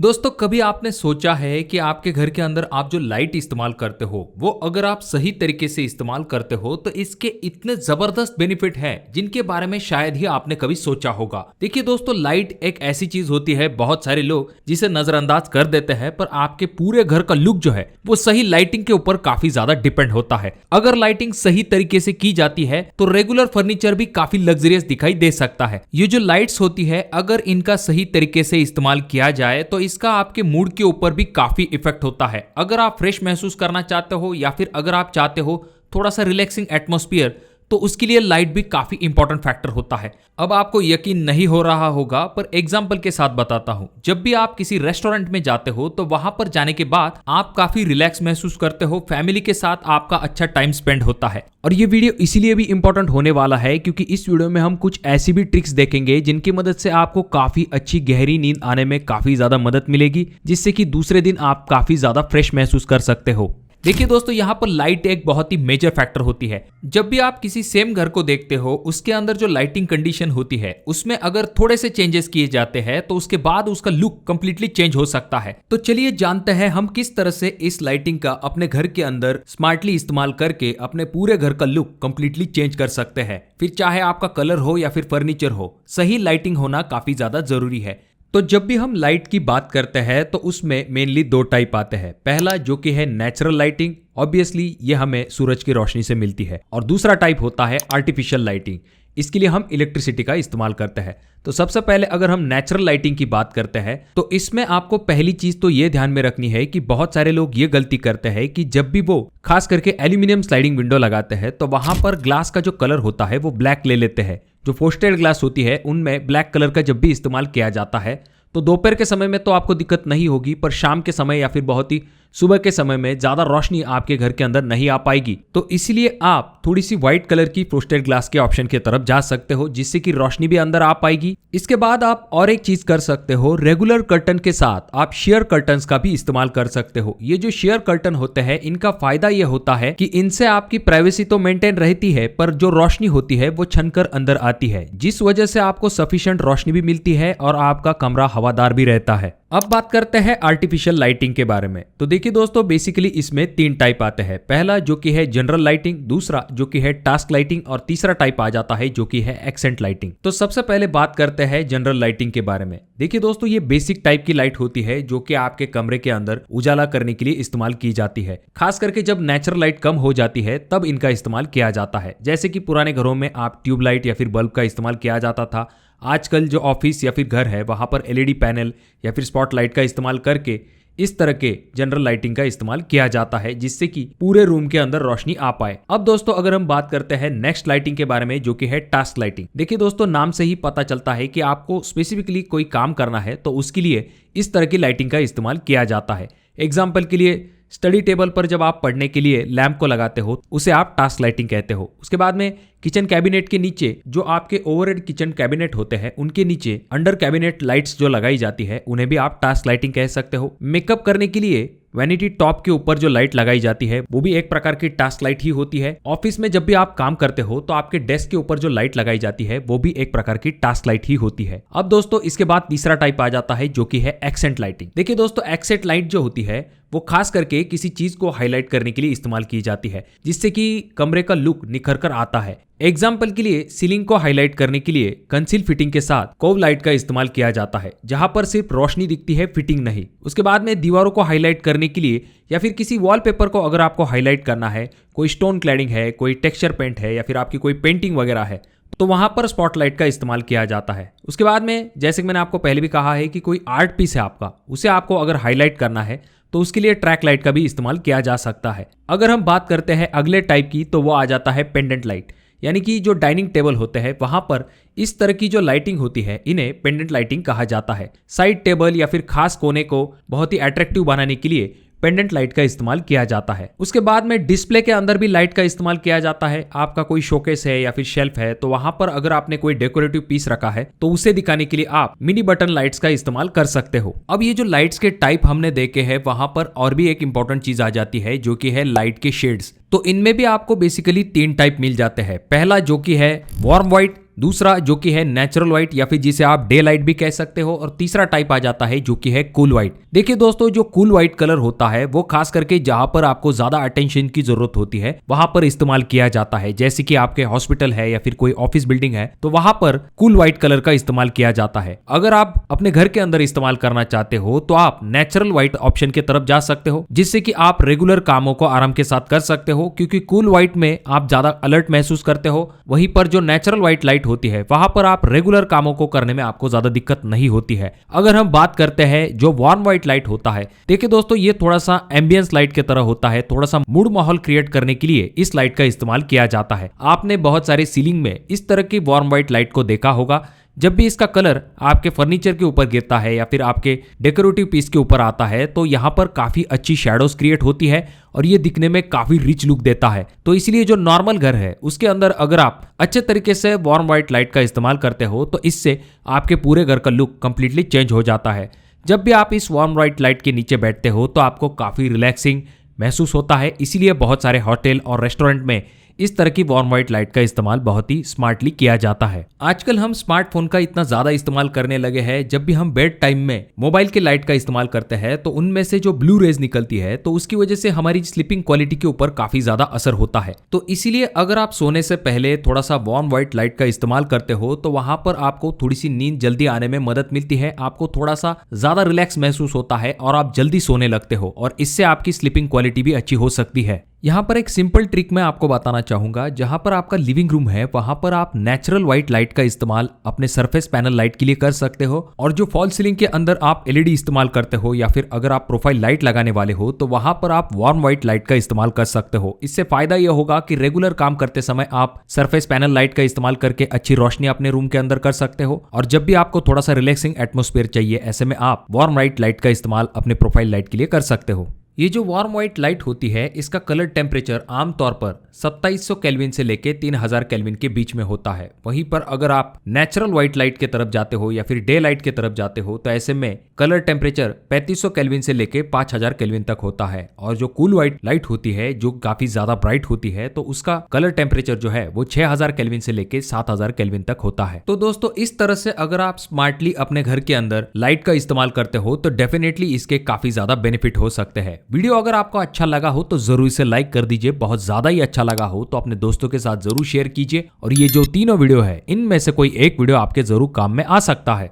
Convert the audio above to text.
दोस्तों कभी आपने सोचा है कि आपके घर के अंदर आप जो लाइट इस्तेमाल करते हो वो अगर आप सही तरीके से इस्तेमाल करते हो तो इसके इतने जबरदस्त बेनिफिट हैं जिनके बारे में शायद ही आपने कभी सोचा होगा। देखिए दोस्तों, लाइट एक ऐसी चीज होती है, बहुत सारे लोग जिसे नजरअंदाज कर देते हैं, पर आपके पूरे घर का लुक जो है वो सही लाइटिंग के ऊपर काफी ज्यादा डिपेंड होता है। अगर लाइटिंग सही तरीके से की जाती है तो रेगुलर फर्नीचर भी काफी लग्जरियस दिखाई दे सकता है। ये जो लाइट्स होती है अगर इनका सही तरीके से इस्तेमाल किया जाए तो इसका आपके मूड के ऊपर भी काफी इफेक्ट होता है। अगर आप फ्रेश महसूस करना चाहते हो या फिर अगर आप चाहते हो थोड़ा सा रिलैक्सिंग एटमॉस्फेयर, तो उसके लिए लाइट भी काफी इंपॉर्टेंट फैक्टर होता है। अब आपको यकीन नहीं हो रहा होगा पर एग्जांपल के साथ बताता हूं। जब भी आप किसी रेस्टोरेंट में जाते हो तो वहां पर जाने के बाद आप काफी रिलैक्स महसूस करते हो, फैमिली के साथ आपका अच्छा टाइम स्पेंड होता है। और ये वीडियो इसीलिए भी इंपॉर्टेंट होने वाला है क्योंकि इस वीडियो में हम कुछ ऐसी भी ट्रिक्स देखेंगे जिनकी मदद से आपको काफी अच्छी गहरी नींद आने में काफी ज्यादा मदद मिलेगी, जिससे कि दूसरे दिन आप काफी ज्यादा फ्रेश महसूस कर सकते हो। देखिए दोस्तों, यहाँ पर लाइट एक बहुत ही मेजर फैक्टर होती है। जब भी आप किसी सेम घर को देखते हो उसके अंदर जो लाइटिंग कंडीशन होती है उसमें अगर थोड़े से चेंजेस किए जाते हैं तो उसके बाद उसका लुक कंप्लीटली चेंज हो सकता है। तो चलिए जानते हैं हम किस तरह से इस लाइटिंग का अपने घर के अंदर स्मार्टली इस्तेमाल करके अपने पूरे घर का लुक कंप्लीटली चेंज कर सकते हैं। फिर चाहे आपका कलर हो या फिर फर्नीचर हो, सही लाइटिंग होना काफी ज्यादा जरूरी है। तो जब भी हम लाइट की बात करते हैं तो उसमें मेनली दो टाइप आते हैं। पहला जो कि है नेचुरल लाइटिंग, ऑब्वियसली ये हमें सूरज की रोशनी से मिलती है, और दूसरा टाइप होता है आर्टिफिशियल लाइटिंग। इसके लिए हम इलेक्ट्रिसिटी का इस्तेमाल करते हैं। तो सबसे पहले अगर हम नेचुरल लाइटिंग की बात करते हैं तो इसमें आपको पहली चीज तो ये ध्यान में रखनी है कि बहुत सारे लोग ये गलती करते हैं कि जब भी वो खास करके एल्यूमिनियम स्लाइडिंग विंडो लगाते हैं तो वहां पर ग्लास का जो कलर होता है वो ब्लैक ले लेते हैं। जो फ्रोस्टेड ग्लास होती है उनमें ब्लैक कलर का जब भी इस्तेमाल किया जाता है तो दोपहर के समय में तो आपको दिक्कत नहीं होगी, पर शाम के समय या फिर बहुत ही सुबह के समय में ज्यादा रोशनी आपके घर के अंदर नहीं आ पाएगी। तो इसलिए आप थोड़ी सी व्हाइट कलर की फ्रोस्टेड ग्लास के ऑप्शन की तरफ जा सकते हो, जिससे कि रोशनी भी अंदर आ पाएगी। इसके बाद आप और एक चीज कर सकते हो, रेगुलर कर्टन के साथ आप शेयर कर्टन्स का भी इस्तेमाल कर सकते हो। ये जो शेयर कर्टन होते हैं इनका फायदा ये होता है कि इनसे आपकी प्राइवेसी तो मेंटेन रहती है, पर जो रोशनी होती है वो छनकर अंदर आती है, जिस वजह से आपको सफिशिएंट रोशनी भी मिलती है और आपका कमरा हवादार भी रहता है। अब बात करते हैं आर्टिफिशियल लाइटिंग के बारे में। तो देखिए दोस्तों, बेसिकली इसमें तीन टाइप आते हैं। पहला जो कि है जनरल लाइटिंग, दूसरा जो कि है टास्क लाइटिंग, और तीसरा टाइप आ जाता है जो कि है एक्सेंट लाइटिंग। तो सबसे पहले बात करते हैं जनरल लाइटिंग के बारे में। देखिए दोस्तों, ये बेसिक टाइप की लाइट होती है जो कि आपके कमरे के अंदर उजाला करने के लिए इस्तेमाल की जाती है। खास करके जब नेचुरल लाइट कम हो जाती है तब इनका इस्तेमाल किया जाता है। जैसे कि पुराने घरों में आप ट्यूबलाइट या फिर बल्ब का इस्तेमाल किया जाता था। आजकल जो ऑफिस या फिर घर है वहां पर एलईडी पैनल या फिर स्पॉटलाइट का इस्तेमाल करके इस तरह के जनरल लाइटिंग का इस्तेमाल किया जाता है, जिससे कि पूरे रूम के अंदर रोशनी आ पाए। अब दोस्तों अगर हम बात करते हैं नेक्स्ट लाइटिंग के बारे में जो कि है टास्क लाइटिंग। देखिए दोस्तों, नाम से ही पता चलता है कि आपको स्पेसिफिकली कोई काम करना है तो उसके लिए इस तरह की लाइटिंग का इस्तेमाल किया जाता है। एग्जाम्पल के लिए स्टडी टेबल पर जब आप पढ़ने के लिए लैंप को लगाते हो उसे आप टास्क लाइटिंग कहते हो। उसके बाद में किचन कैबिनेट के नीचे जो आपके ओवरहेड किचन कैबिनेट होते हैं उनके नीचे अंडर कैबिनेट लाइट्स जो लगाई जाती है उन्हें भी आप टास्क लाइटिंग कह सकते हो। मेकअप करने के लिए वैनिटी टॉप के ऊपर जो लाइट लगाई जाती है वो भी एक प्रकार की टास्क लाइट ही होती है। ऑफिस में जब भी आप काम करते हो तो आपके डेस्क के ऊपर जो लाइट लगाई जाती है वो भी एक प्रकार की टास्क लाइट ही होती है। अब दोस्तों इसके बाद तीसरा टाइप आ जाता है जो कि है एक्सेंट लाइटिंग। देखिए दोस्तों, एक्सेंट लाइट जो होती है वो खास करके किसी चीज को हाईलाइट करने के लिए इस्तेमाल की जाती है, जिससे कि कमरे का लुक निखर कर आता है। एग्जाम्पल के लिए सीलिंग को हाईलाइट करने के लिए कंसील फिटिंग के साथ कोव लाइट का इस्तेमाल किया जाता है, जहां पर सिर्फ रोशनी दिखती है, फिटिंग नहीं। उसके बाद में दीवारों को हाईलाइट करने के लिए या फिर किसी वॉलपेपर को अगर आपको हाईलाइट करना है, कोई स्टोन क्लैडिंग है, कोई टेक्सचर पेंट है या फिर आपकी कोई पेंटिंग वगैरह है, तो वहां पर स्पॉटलाइट का इस्तेमाल किया जाता है। उसके बाद में जैसे कि मैंने आपको पहले भी कहा है कि कोई आर्ट पीस है आपका, उसे आपको अगर हाईलाइट करना है तो उसके लिए ट्रैक लाइट का भी इस्तेमाल किया जा सकता है। अगर हम बात करते हैं अगले टाइप की तो वो आ जाता है पेंडेंट लाइट, यानी कि जो डाइनिंग टेबल होते हैं वहां पर इस तरह की जो लाइटिंग होती है इन्हें पेंडेंट लाइटिंग कहा जाता है। साइड टेबल या फिर खास कोने को बहुत ही अट्रैक्टिव बनाने के लिए पेंडेंट लाइट का इस्तेमाल किया जाता है। उसके बाद में डिस्प्ले के अंदर भी लाइट का इस्तेमाल किया जाता है। आपका कोई शोकेस है या फिर शेल्फ है तो वहां पर अगर आपने कोई डेकोरेटिव पीस रखा है तो उसे दिखाने के लिए आप मिनी बटन लाइट्स का इस्तेमाल कर सकते हो। अब ये जो लाइट्स के टाइप हमने देखे हैं वहां पर और भी एक इंपॉर्टेंट चीज आ जाती है जो कि है लाइट के शेड्स। तो इनमें भी आपको बेसिकली तीन टाइप मिल जाते हैं। पहला जो कि है वार्म व्हाइट, दूसरा जो कि है नेचुरल व्हाइट या फिर जिसे आप डे लाइट भी कह सकते हो, और तीसरा टाइप आ जाता है जो कि है कूल व्हाइट। देखिए दोस्तों, जो कूल व्हाइट कलर होता है वो खास करके जहां पर आपको ज्यादा अटेंशन की जरूरत होती है वहां पर इस्तेमाल किया जाता है। जैसे कि आपके हॉस्पिटल है या फिर कोई ऑफिस बिल्डिंग है तो वहां पर कूल व्हाइट कलर का इस्तेमाल किया जाता है। अगर आप अपने घर के अंदर इस्तेमाल करना चाहते हो तो आप नेचुरल व्हाइट ऑप्शन की तरफ जा सकते हो, जिससे कि आप रेगुलर कामों को आराम के साथ कर सकते हो, क्योंकि कूल व्हाइट में आप ज्यादा अलर्ट महसूस करते हो। वहीं पर जो नेचुरल व्हाइट लाइट होती है वहां पर आप रेगुलर कामों को करने में आपको ज्यादा दिक्कत नहीं होती है। अगर हम बात करते हैं जो वार्म व्हाइट लाइट होता है, देखिए दोस्तों ये थोड़ा सा एम्बियंस लाइट की तरह होता है, थोड़ा सा मूड माहौल क्रिएट करने के लिए इस लाइट का इस्तेमाल किया जाता है। आपने बहुत सारे सीलिंग में इस तरह की वार्म व्हाइट लाइट को देखा होगा। जब भी इसका कलर आपके फर्नीचर के ऊपर गिरता है या फिर आपके डेकोरेटिव पीस के ऊपर आता है तो यहाँ पर काफी अच्छी शैडोज क्रिएट होती है और ये दिखने में काफी रिच लुक देता है। तो इसलिए जो नॉर्मल घर है उसके अंदर अगर आप अच्छे तरीके से वार्म व्हाइट लाइट का इस्तेमाल करते हो तो इससे आपके पूरे घर का लुक कंप्लीटली चेंज हो जाता है। जब भी आप इस वार्म व्हाइट लाइट के नीचे बैठते हो तो आपको काफी रिलैक्सिंग महसूस होता है। इसीलिए बहुत सारे होटल और रेस्टोरेंट में इस तरह की वार्म व्हाइट लाइट का इस्तेमाल बहुत ही स्मार्टली किया जाता है। आजकल हम स्मार्टफोन का इतना ज्यादा इस्तेमाल करने लगे हैं, जब भी हम बेड टाइम में मोबाइल के लाइट का इस्तेमाल करते हैं तो उनमें से जो ब्लू रेज निकलती है तो उसकी वजह से हमारी स्लीपिंग क्वालिटी के ऊपर काफी ज्यादा असर होता है। तो इसीलिए अगर आप सोने से पहले थोड़ा सा वार्म व्हाइट लाइट का इस्तेमाल करते हो तो वहां पर आपको थोड़ी सी नींद जल्दी आने में मदद मिलती है, आपको थोड़ा सा ज्यादा रिलैक्स महसूस होता है और आप जल्दी सोने लगते हो, और इससे आपकी स्लीपिंग क्वालिटी भी अच्छी हो सकती है। यहाँ पर एक सिंपल ट्रिक मैं आपको बताना चाहूंगा। जहां पर आपका लिविंग रूम है वहां पर आप नेचुरल व्हाइट लाइट का इस्तेमाल अपने सरफेस पैनल लाइट के लिए कर सकते हो, और जो फॉल सीलिंग के अंदर आप एलईडी इस्तेमाल करते हो या फिर अगर आप प्रोफाइल लाइट लगाने वाले हो तो वहां पर आप वार्म व्हाइट लाइट का इस्तेमाल कर सकते हो। इससे फायदा यह होगा कि रेगुलर काम करते समय आप सरफेस पैनल लाइट का इस्तेमाल करके अच्छी रोशनी अपने रूम के अंदर कर सकते हो, और जब भी आपको थोड़ा सा रिलैक्सिंग एटमोस्फेयर चाहिए ऐसे में आप वार्म व्हाइट लाइट का इस्तेमाल अपने प्रोफाइल लाइट के लिए कर सकते हो। ये जो वार्म व्हाइट लाइट होती है इसका कलर टेम्परेचर आमतौर पर 2700 केल्विन से लेके 3000 केल्विन के बीच में होता है। वहीं पर अगर आप नेचुरल व्हाइट लाइट की तरफ जाते हो या फिर डे लाइट की तरफ जाते हो तो ऐसे में कलर टेम्परेचर 3500 केल्विन से लेके 5000 केल्विन तक होता है। और जो कूल व्हाइट लाइट होती है जो काफी ज्यादा ब्राइट होती है तो उसका कलर टेम्परेचर जो है वो 6000 केल्विन से लेके 7000 केल्विन तक होता है। तो दोस्तों इस तरह से अगर आप स्मार्टली अपने घर के अंदर लाइट का इस्तेमाल करते हो तो डेफिनेटली इसके काफी ज्यादा बेनिफिट हो सकते हैं। वीडियो अगर आपको अच्छा लगा हो तो जरूर इसे लाइक कर दीजिए, बहुत ज्यादा ही अच्छा लगा हो तो अपने दोस्तों के साथ जरूर शेयर कीजिए, और ये जो तीनों वीडियो है इनमें से कोई एक वीडियो आपके जरूर काम में आ सकता है।